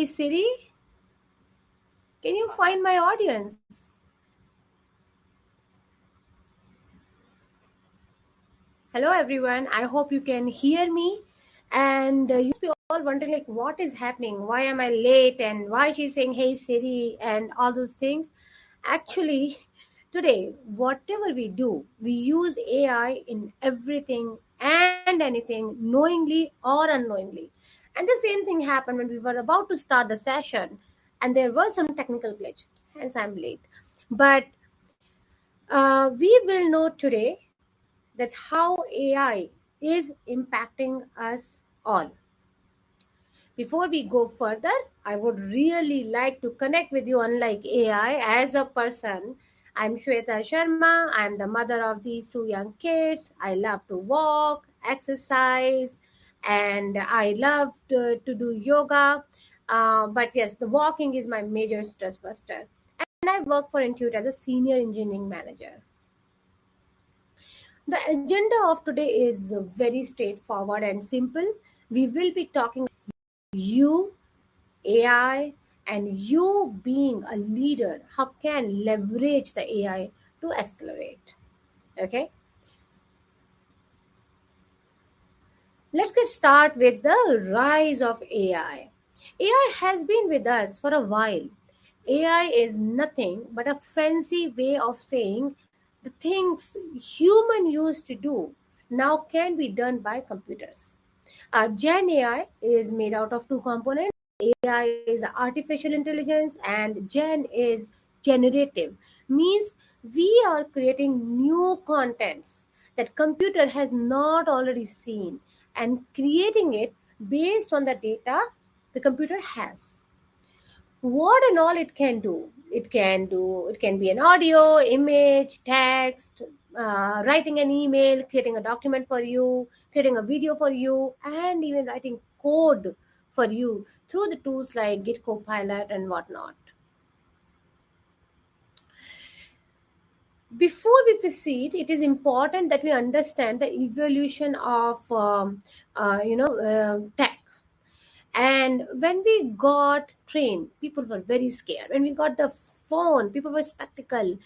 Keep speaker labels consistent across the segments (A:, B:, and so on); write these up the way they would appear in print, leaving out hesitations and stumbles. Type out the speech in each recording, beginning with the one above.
A: Hey Siri, can you find my audience? Hello everyone, I hope you can hear me. And you must be all wondering like what is happening? Why am I late? And why she's saying hey Siri and all those things. Actually, today, whatever we do, we use AI in everything and anything, knowingly or unknowingly. And the same thing happened when we were about to start the session, and there was some technical glitch, hence I'm late. But we will know today that how AI is impacting us all. Before we go further, I would really like to connect with you unlike AI as a person. I'm Shweta Sharma. I'm the mother of these two young kids. I love to walk, exercise, and I love to do yoga. But yes, the walking is my major stress buster. And I work for Intuit as a senior engineering manager. The agenda of today is very straightforward and simple. We will be talking you, AI, and you being a leader, how can leverage the AI to accelerate. Okay, let's get start with the rise of AI. AI has been with us for a while. AI is nothing but a fancy way of saying the things human used to do now can be done by computers. Gen AI is made out of two components. AI is artificial intelligence and Gen is generative. Means we are creating new contents that computer has not already seen and creating it based on the data the computer has. What and all it can be an audio, image, text, writing an email, creating a document for you, creating a video for you, and even writing code for you through the tools like Git Copilot and whatnot. Before we proceed, it is important that we understand the evolution of tech. And when we got trained, people were very scared. When we got the phone, people were skeptical.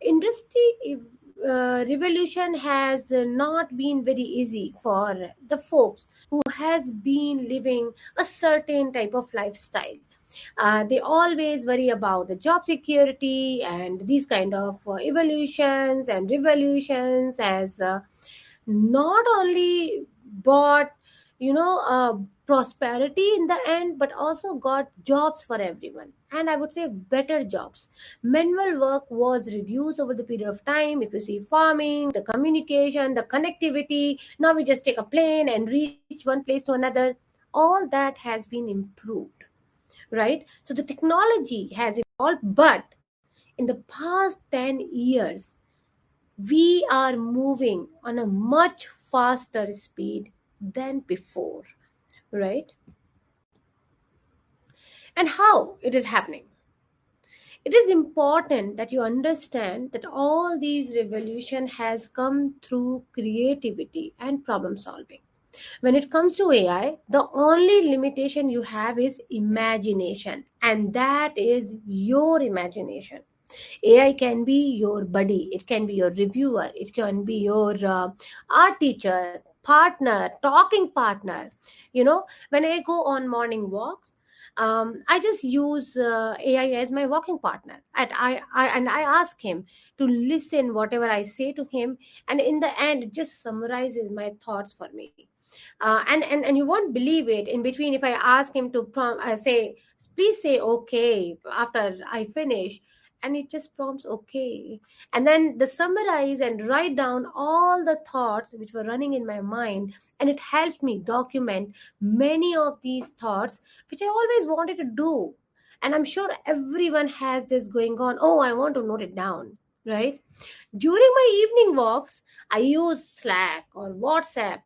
A: Industry revolution has not been very easy for the folks who has been living a certain type of lifestyle. They always worry about the job security and these kind of evolutions and revolutions as not only bought prosperity in the end but also got jobs for everyone, and I would say better jobs. Manual work was reduced over the period of time. If you see farming, the communication, the connectivity, now we just take a plane and reach one place to another. All that has been improved, right? So the technology has evolved, but in the past 10 years we are moving on a much faster speed than before, right? And how it is happening, it is important that you understand that all these revolution has come through creativity and problem solving. When it comes to AI, the only limitation you have is imagination, and that is your imagination. AI can be your buddy, it can be your reviewer, it can be your art teacher, partner, talking partner. When I go on morning walks, I just use AI as my walking partner. And I ask him to listen whatever I say to him, and in the end, it just summarizes my thoughts for me. And you won't believe it. In between, if I ask him to say, please say okay after I finish, and it just prompts okay, and then the summarize and write down all the thoughts which were running in my mind, and it helped me document many of these thoughts which I always wanted to do. And I'm sure everyone has this going on. Oh, I want to note it down, right? During my evening walks, I use Slack or WhatsApp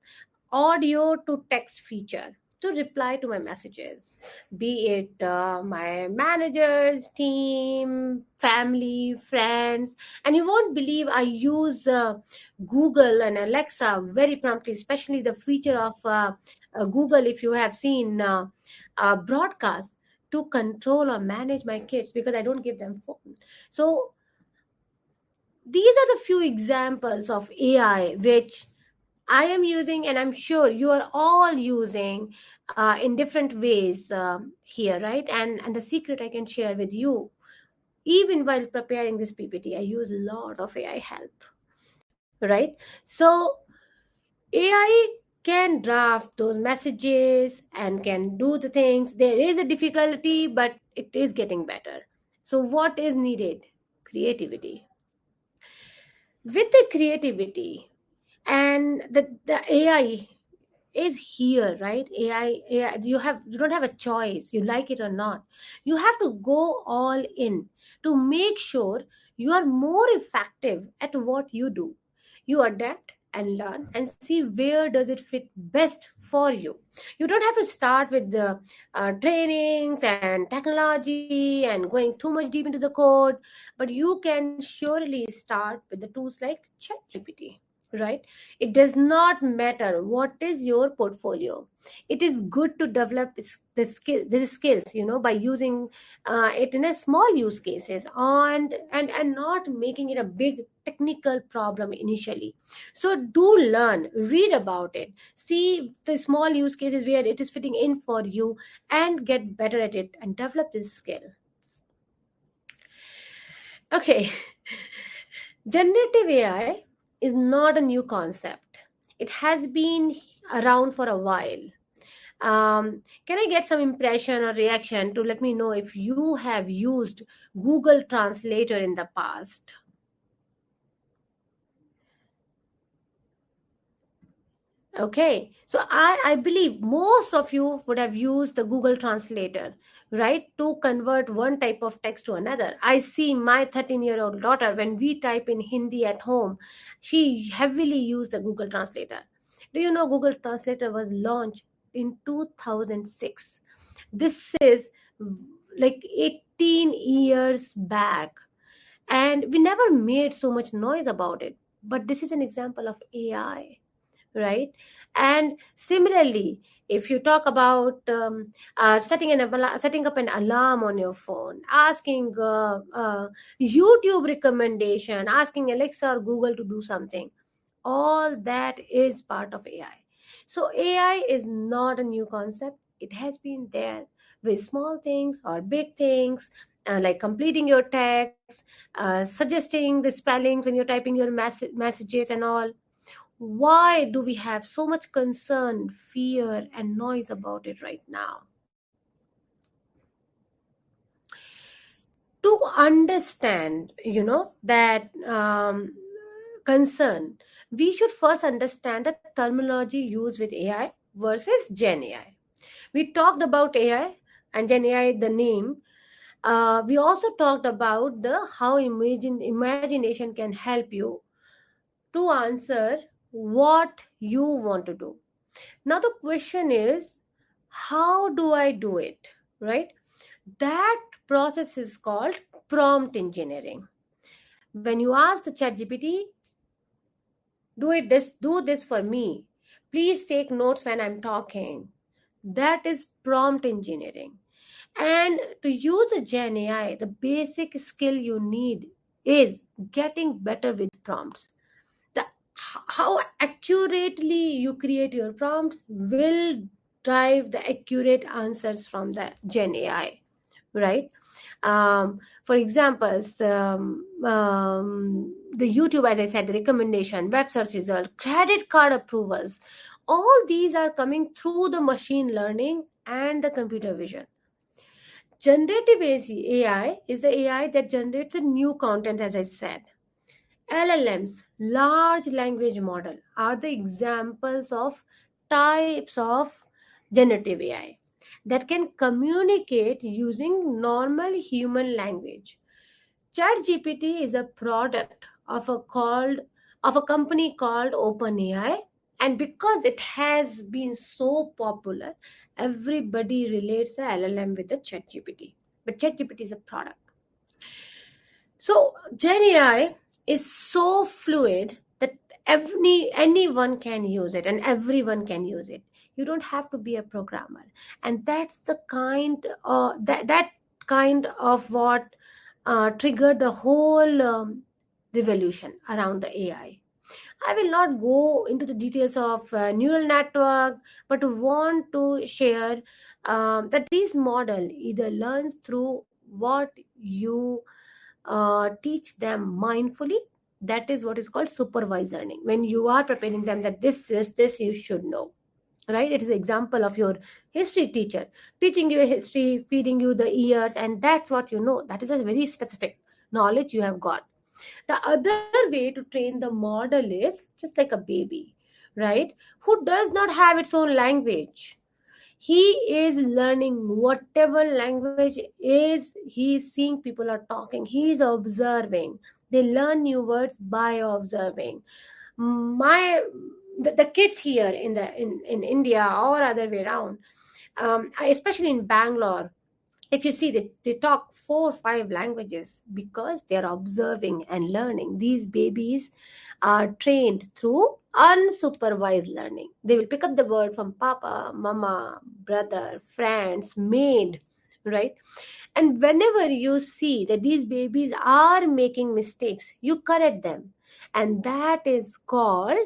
A: audio to text feature. to reply to my messages, be it my managers, team, family, friends. And you won't believe I use Google and Alexa very promptly, especially the feature of Google, if you have seen broadcast, to control or manage my kids because I don't give them phone. So these are the few examples of AI which I am using, and I'm sure you are all using in different ways here, right? And the secret I can share with you, even while preparing this PPT, I use a lot of AI help, right? So AI can draft those messages and can do the things. There is a difficulty, but it is getting better. So what is needed? Creativity. With the creativity and the AI is here, right? AI, you don't have a choice, you like it or not. You have to go all in to make sure you are more effective at what you do. You adapt and learn and see where does it fit best for you. You don't have to start with the trainings and technology and going too much deep into the code, but you can surely start with the tools like ChatGPT, right? It does not matter what is your portfolio. It is good to develop the skills, by using it in a small use cases, and not making it a big technical problem initially. So do learn, read about it, see the small use cases where it is fitting in for you, and get better at it and develop this skill. Okay. Generative AI is not a new concept. It has been around for a while. Can I get some impression or reaction to let me know if you have used Google Translator in the past? Okay, so I believe most of you would have used the Google Translator, right, to convert one type of text to another. I see my 13-year-old daughter, when we type in Hindi at home, she heavily used the Google Translator. Do you know Google Translator was launched in 2006? This is like 18 years back, and we never made so much noise about it. But this is an example of AI, right? And similarly, if you talk about setting up an alarm on your phone, asking YouTube recommendation, asking Alexa or Google to do something, all that is part of AI. So AI is not a new concept. It has been there with small things or big things, like completing your text, suggesting the spellings when you're typing your messages and all. Why do we have so much concern, fear, and noise about it right now? To understand, that concern, we should first understand the terminology used with AI versus Gen AI. We talked about AI and Gen AI, the name. We also talked about the how imagination can help you to answer what you want to do. Now, the question is, how do I do it? Right? That process is called prompt engineering. When you ask the ChatGPT, do this for me. Please take notes when I'm talking. That is prompt engineering. And to use a Gen AI, the basic skill you need is getting better with prompts. The how accurately you create your prompts will drive the accurate answers from the Gen AI, right? For examples, the YouTube, as I said, the recommendation, web search result, credit card approvals, all these are coming through the machine learning and the computer vision. Generative AI is the AI that generates a new content, as I said. LLMs, large language model, are the examples of types of generative AI that can communicate using normal human language. ChatGPT is a product of a company called OpenAI, And because it has been so popular, everybody relates the LLM with the ChatGPT. But ChatGPT is a product. So Gen AI is so fluid that anyone can use it and everyone can use it. You don't have to be a programmer, and that's the kind of what triggered the whole revolution around the AI. I will not go into the details of neural network, but want to share that this model either learns through what you teach them mindfully. That is what is called supervised learning. When you are preparing them that this you should know, right? It is an example of your history teacher teaching you history, feeding you the ears, and that's what you know. That is a very specific knowledge you have got. The other way to train the model is just like a baby, right? Who does not have its own language. He is learning whatever language is he's seeing people are talking. He is observing. They learn new words by observing. My the kids here in India or other way around, especially in Bangalore, if you see they talk 4 or 5 languages because they are observing and learning. These babies are trained through unsupervised learning. They will pick up the word from papa, mama, brother, friends, maid, right? And whenever you see that these babies are making mistakes, you correct them, and that is called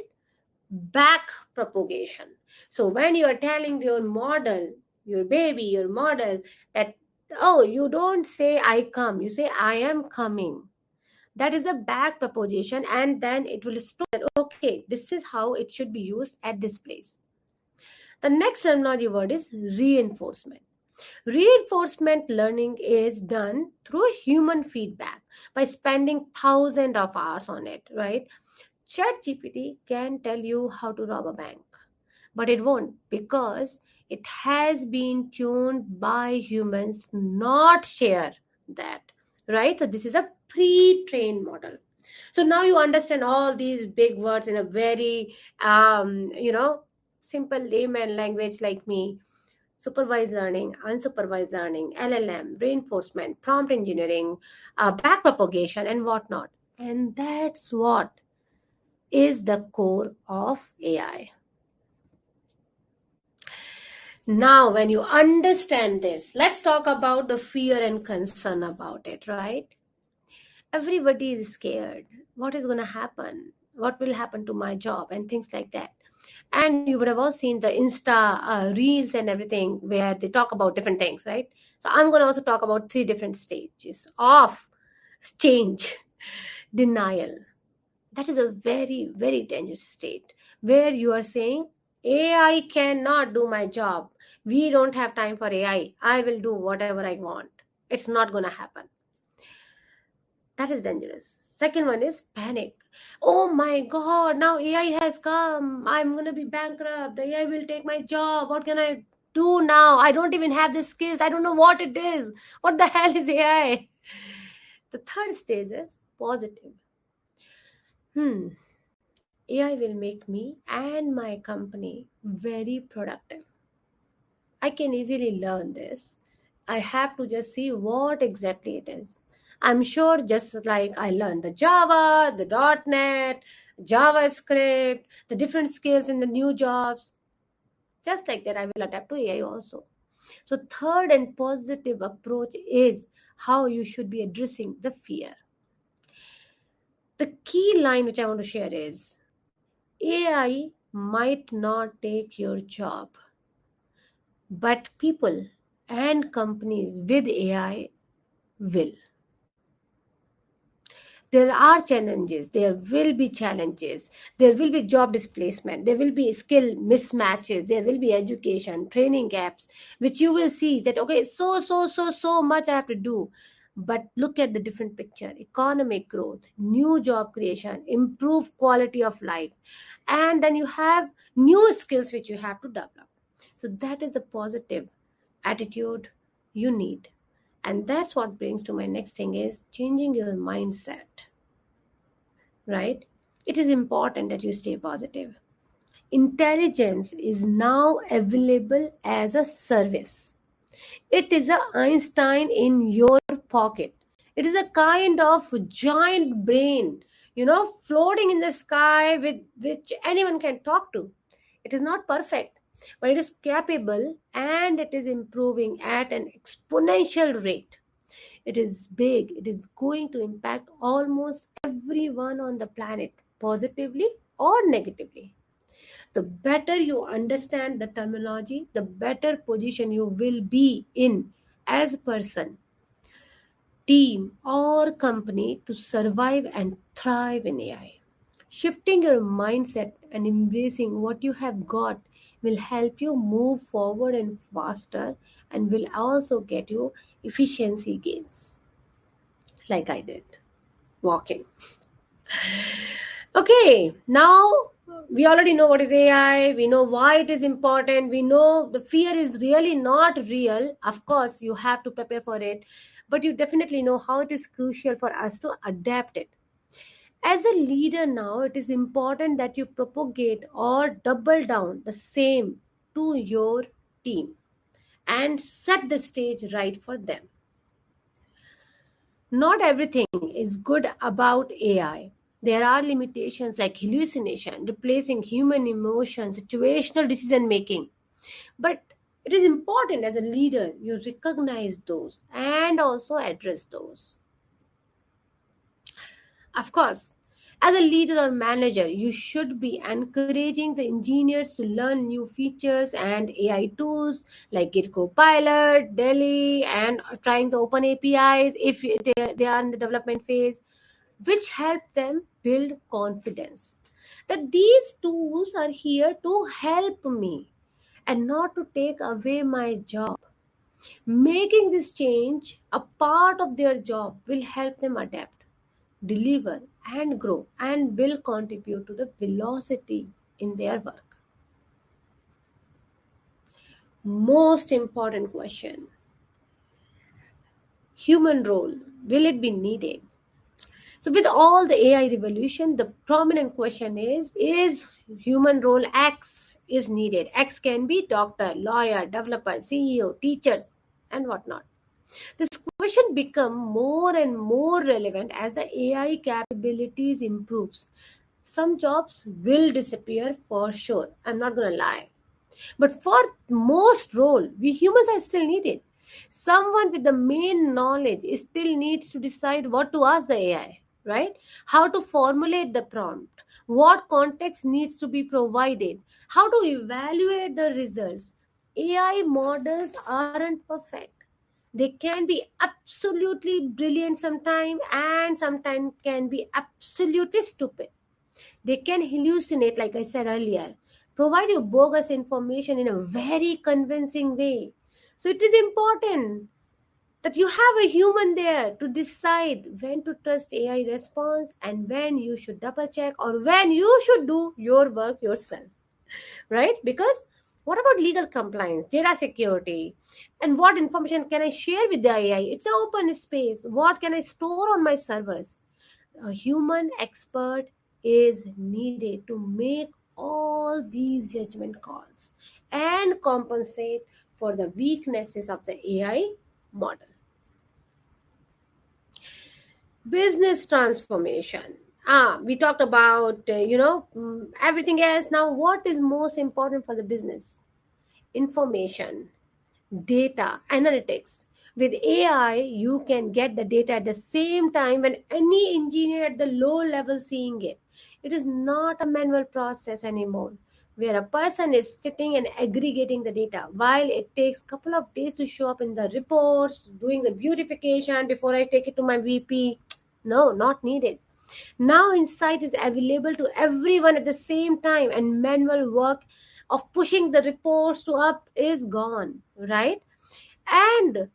A: back propagation. So when you are telling your model, your baby, your model, that, oh, you don't say I come, you say I am coming. That is a back propagation, and then it will store that, okay, this is how it should be used at this place. The next terminology word is reinforcement. Reinforcement learning is done through human feedback by spending thousands of hours on it, right? ChatGPT can tell you how to rob a bank, but it won't because it has been tuned by humans, not share that, right? So this is a pre-trained model. So now you understand all these big words in a very simple layman language like me. Supervised learning, unsupervised learning, LLM, reinforcement, prompt engineering, backpropagation, and whatnot. And that's what is the core of AI. Now, when you understand this, let's talk about the fear and concern about it, right? Everybody is scared. What is going to happen? What will happen to my job? And things like that. And you would have all seen the Insta reels and everything where they talk about different things, right? So I'm going to also talk about 3 different stages of change. Denial. That is a very, very dangerous state where you are saying, AI cannot do my job. We don't have time for AI. I will do whatever I want. It's not going to happen. That is dangerous. Second one is panic. Oh my God, now AI has come. I'm going to be bankrupt. The AI will take my job. What can I do now? I don't even have the skills. I don't know what it is. What the hell is AI? The third stage is positive. AI will make me and my company very productive. I can easily learn this. I have to just see what exactly it is. I'm sure just like I learned the Java, the .NET, JavaScript, the different skills in the new jobs, just like that I will adapt to AI also. So third and positive approach is how you should be addressing the fear. The key line which I want to share is AI might not take your job, but people and companies with AI will. There are challenges, there will be challenges, there will be job displacement, there will be skill mismatches, there will be education training gaps, which you will see that, okay, so much I have to do. But look at the different picture: economic growth, new job creation, improved quality of life, and then you have new skills which you have to develop. So that is a positive attitude you need. And that's what brings to my next thing is changing your mindset, right? It is important that you stay positive. Intelligence is now available as a service. It is a Einstein in your pocket. It is a kind of giant brain, floating in the sky with which anyone can talk to. It is not perfect, but it is capable and it is improving at an exponential rate. It is big. It is going to impact almost everyone on the planet, positively or negatively. The better you understand the terminology, the better position you will be in as a person, team, or company to survive and thrive in AI. Shifting your mindset and embracing what you have got will help you move forward and faster and will also get you efficiency gains, like I did walking. Okay, now we already know what is AI, we know why it is important, we know the fear is really not real. Of course, you have to prepare for it, but you definitely know how it is crucial for us to adapt it. As a leader, now it is important that you propagate or double down the same to your team and set the stage right for them. Not everything is good about AI. There are limitations like hallucination, replacing human emotion, situational decision making. But it is important as a leader you recognize those and also address those. Of course, as a leader or manager, you should be encouraging the engineers to learn new features and AI tools like Git Copilot, Delhi, and trying the open APIs if they are in the development phase, which help them build confidence. That these tools are here to help me and not to take away my job. Making this change a part of their job will help them adapt, deliver, and grow, and will contribute to the velocity in their work. Most important question: human role, will it be needed? So, with all the AI revolution, the prominent question is human role X is needed? X can be doctor, lawyer, developer, CEO, teachers, and whatnot. This question become more and more relevant as the AI capabilities improves. Some jobs will disappear for sure. I'm not gonna lie. But for most role, we humans are still needed. Someone with the main knowledge still needs to decide what to ask the AI, right? How to formulate the prompt, what context needs to be provided, how to evaluate the results. AI models aren't perfect. They can be absolutely brilliant sometimes and sometimes can be absolutely stupid. They can hallucinate, like I said earlier, provide you bogus information in a very convincing way. So it is important that you have a human there to decide when to trust AI response and when you should double check or when you should do your work yourself, right? Because what about legal compliance, data security, and what information can I share with the AI? It's an open space. What can I store on my servers? A human expert is needed to make all these judgment calls and compensate for the weaknesses of the AI model. Business transformation. We talked about everything else. Now, what is most important for the business? Information, data, analytics. With AI, you can get the data at the same time when any engineer at the low level seeing it. It is not a manual process anymore, where a person is sitting and aggregating the data while it takes couple of days to show up in the reports, doing the beautification before I take it to my VP. No, not needed. Now insight is available to everyone at the same time and manual work of pushing the reports to up is gone, right? And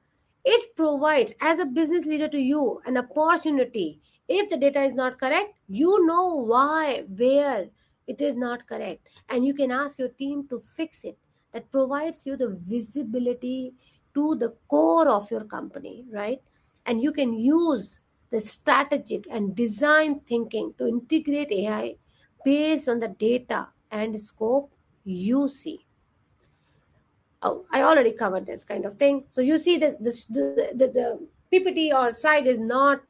A: it provides as a business leader to you an opportunity. If the data is not correct, you know why, where it is not correct, and you can ask your team to fix it. That provides you the visibility to the core of your company, right? And you can use the strategic and design thinking to integrate AI based on the data and scope you see. Oh, I already covered this kind of thing. So you see the PPT or slide is not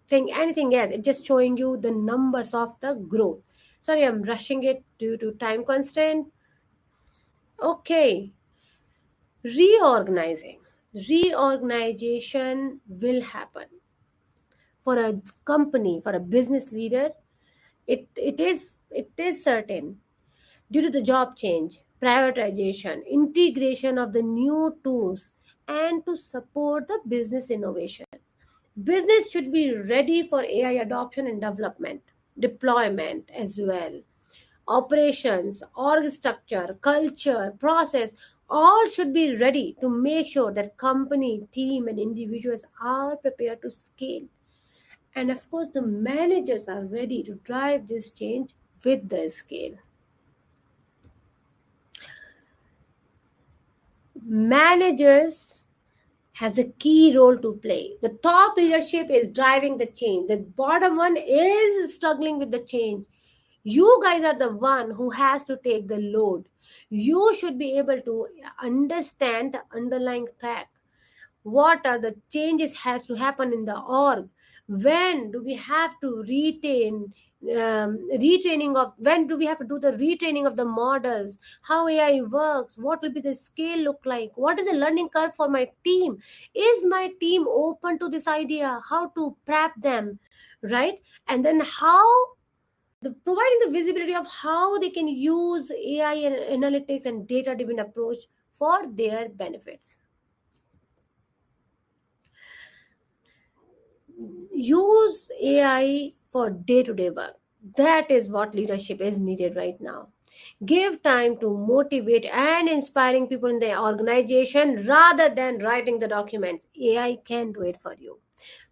A: saying anything else. It's just showing you the numbers of the growth. Sorry, I'm rushing it due to time constraint. Okay, reorganizing. Reorganization will happen for a company, for a business leader. It is certain due to the job change, privatization, integration of the new tools, and to support the business innovation. Business should be ready for AI adoption and development, deployment as well. Operations, org structure, culture, process, all should be ready to make sure that company, team, and individuals are prepared to scale. And of course, the managers are ready to drive this change with the scale. Managers has a key role to play. The top leadership is driving the change. The bottom one is struggling with the change. You guys are the one who has to take the load. You should be able to understand the underlying track. What are the changes has to happen in the org? When do we have to retraining of, when do we have to do the retraining of the models, how AI works, what will be the scale look like, what is the learning curve for my team, is my team open to this idea, how to prep them, right? And then how providing the visibility of how they can use AI and analytics and data driven approach for their benefits. Use AI for day to day work. That is what leadership is needed right now. Give time to motivate and inspiring people in the organization rather than writing the documents. AI can do it for you.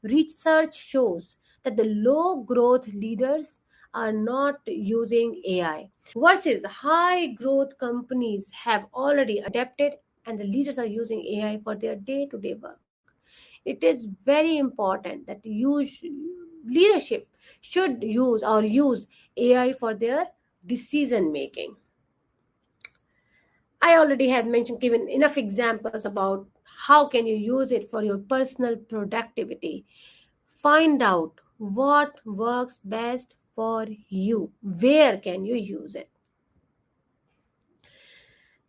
A: Research shows that the low growth leaders are not using AI versus high growth companies have already adapted and the leaders are using AI for their day to day work. It is very important that leadership should use AI for their decision making. I already have mentioned, given enough examples about how can you use it for your personal productivity. Find out what works best for you. Where can you use it?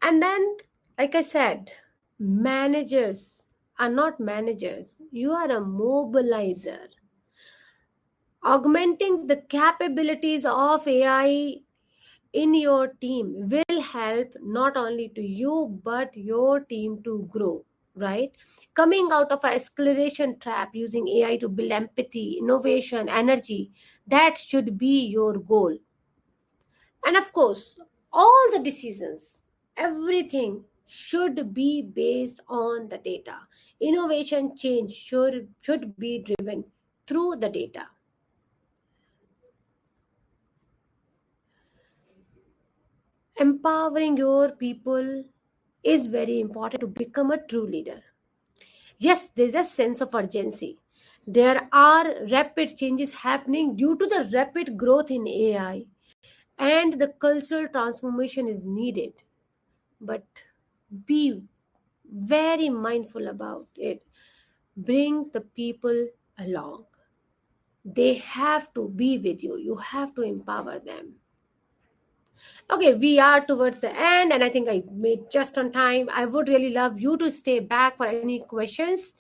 A: And then, like I said, managers are not managers. You are a mobilizer. Augmenting the capabilities of AI in your team will help not only to you but your team to grow, right? Coming out of a acceleration trap using AI to build empathy, innovation, energy, that should be your goal. And of course, all the decisions, everything should be based on the data. Innovation change should be driven through the data. Empowering your people is very important to become a true leader. Yes, there's a sense of urgency. There are rapid changes happening due to the rapid growth in AI, and the cultural transformation is needed. But be very mindful about it. Bring the people along. They have to be with you. You have to empower them. Okay, we are towards the end, and I think I made just on time. I would really love you to stay back for any questions.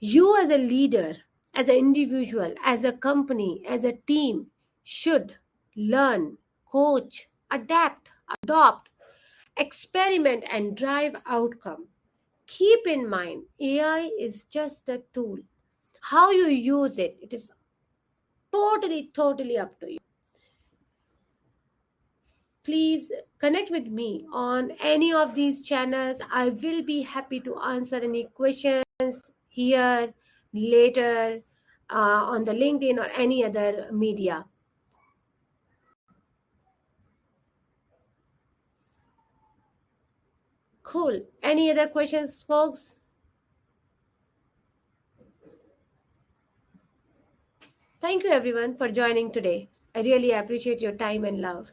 A: You, as a leader, as an individual, as a company, as a team, should learn, coach, adapt, adopt, experiment, and drive outcome. Keep in mind, AI is just a tool. How you use it, it is totally up to you. Please connect with me on any of these channels. I will be happy to answer any questions here, later, on the LinkedIn or any other media. Cool. Any other questions, folks? Thank you everyone for joining today. I really appreciate your time and love.